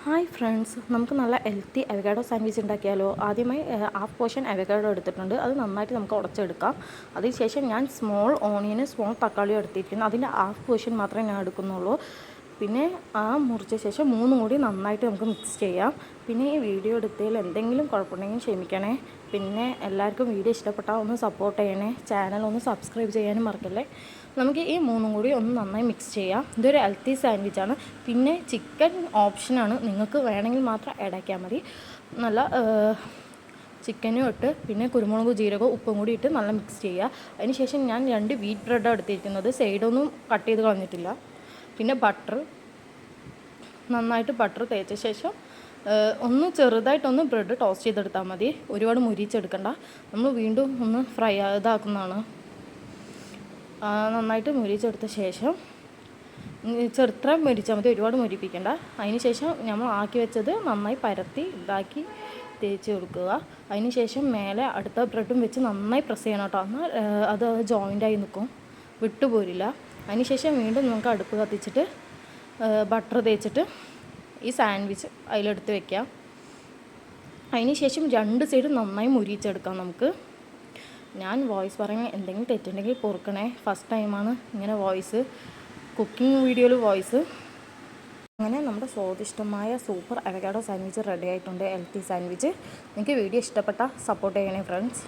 Hi friends, നമുക്ക് നല്ല healthy avocado sandwich ഉണ്ടാക്കിയാലോ. ആദ്യമായി ഹാഫ് പോർഷൻ അവക്കാഡോ എടുത്തിട്ടുണ്ട്. അത് നന്നായിട്ട് നമുക്ക് ഉടച്ചെടുക്കാം. അതിനുശേഷം ഞാൻ സ്മോൾ ഓണിയനും സ്മോൾ തക്കാളിയും എടുത്തിരിക്കുന്നു. അതിൻ്റെ ഹാഫ് പോർഷൻ മാത്രമേ ഞാൻ എടുക്കുന്നുള്ളൂ. പിന്നെ ആ മുറിച്ച ശേഷം മൂന്നും കൂടി നന്നായിട്ട് നമുക്ക് മിക്സ് ചെയ്യാം. പിന്നെ ഈ വീഡിയോ എടുത്തതിൽ എന്തെങ്കിലും കുഴപ്പമുണ്ടെങ്കിൽ ക്ഷമിക്കണേ. പിന്നെ എല്ലാവർക്കും വീഡിയോ ഇഷ്ടപ്പെട്ടാൽ ഒന്ന് സപ്പോർട്ട് ചെയ്യണേ. ചാനൽ ഒന്ന് സബ്സ്ക്രൈബ് ചെയ്യാനും മറക്കല്ലേ. നമുക്ക് ഈ മൂന്നും കൂടി ഒന്ന് നന്നായി മിക്സ് ചെയ്യാം. ഇതൊരു ഹെൽത്തി സാൻഡ്വിച്ചാണ്. പിന്നെ ചിക്കൻ ഓപ്ഷനാണ്, നിങ്ങൾക്ക് വേണമെങ്കിൽ മാത്രം ആഡ് ആക്കിയാൽ മതി. നല്ല ചിക്കനും ഇട്ട് പിന്നെ കുരുമുളക്, ജീരകവും, ഉപ്പും കൂടി ഇട്ട് നല്ല മിക്സ് ചെയ്യുക. അതിന് ശേഷം ഞാൻ 2 വീറ്റ് ബ്രെഡാണ് എടുത്തിരിക്കുന്നത്. സൈഡൊന്നും കട്ട് ചെയ്ത് കളഞ്ഞിട്ടില്ല. പിന്നെ നന്നായിട്ട് ബട്ടർ തേച്ച ശേഷം ഒന്ന് ചെറുതായിട്ടൊന്ന് ബ്രെഡ് ടോസ്റ്റ് ചെയ്തെടുത്താൽ മതി. ഒരുപാട് മുരിച്ചെടുക്കണ്ട. നമ്മൾ വീണ്ടും ഒന്ന് ഫ്രൈ ഇതാക്കുന്നതാണ്. നന്നായിട്ട് മുരിച്ചെടുത്ത ശേഷം ചെറുത്ര മുരിച്ചാൽ മതി, ഒരുപാട് മുരിപ്പിക്കേണ്ട. അതിന് ശേഷം നമ്മൾ ആക്കി വെച്ചത് നന്നായി പരത്തി ഇതാക്കി തേച്ച് കൊടുക്കുക. അതിന് ശേഷം മേലെ അടുത്ത ബ്രെഡും വെച്ച് നന്നായി പ്രസ് ചെയ്യണം കേട്ടോ. എന്നാൽ അത് ജോയിൻ്റായി നിൽക്കും, വിട്ടുപോരില്ല. അതിന് ശേഷം വീണ്ടും നമുക്ക് അടുപ്പ് കത്തിച്ചിട്ട് ബട്ടർ തേച്ചിട്ട് ഈ സാൻഡ്വിച്ച് അതിലെടുത്ത് വെക്കാം. അതിന് ശേഷം 2 സൈഡും നന്നായി മുരിച്ചെടുക്കാം നമുക്ക്. ഞാൻ വോയിസ് പറയുമ്പോൾ എന്തെങ്കിലും തെറ്റുണ്ടെങ്കിൽ പൊറുക്കണേ. ഫസ്റ്റ് ടൈമാണ് ഇങ്ങനെ വോയിസ്, കുക്കിംഗ് വീഡിയോയിൽ വോയിസ്. അങ്ങനെ നമ്മുടെ സ്വാദിഷ്ടമായ സൂപ്പർ അവക്കാഡോ സാൻഡ്വിച്ച് റെഡി ആയിട്ടുണ്ട്. Healthy sandwich. നിങ്ങൾക്ക് വീഡിയോ ഇഷ്ടപ്പെട്ടാൽ സപ്പോർട്ട് ചെയ്യണേ ഫ്രണ്ട്സ്.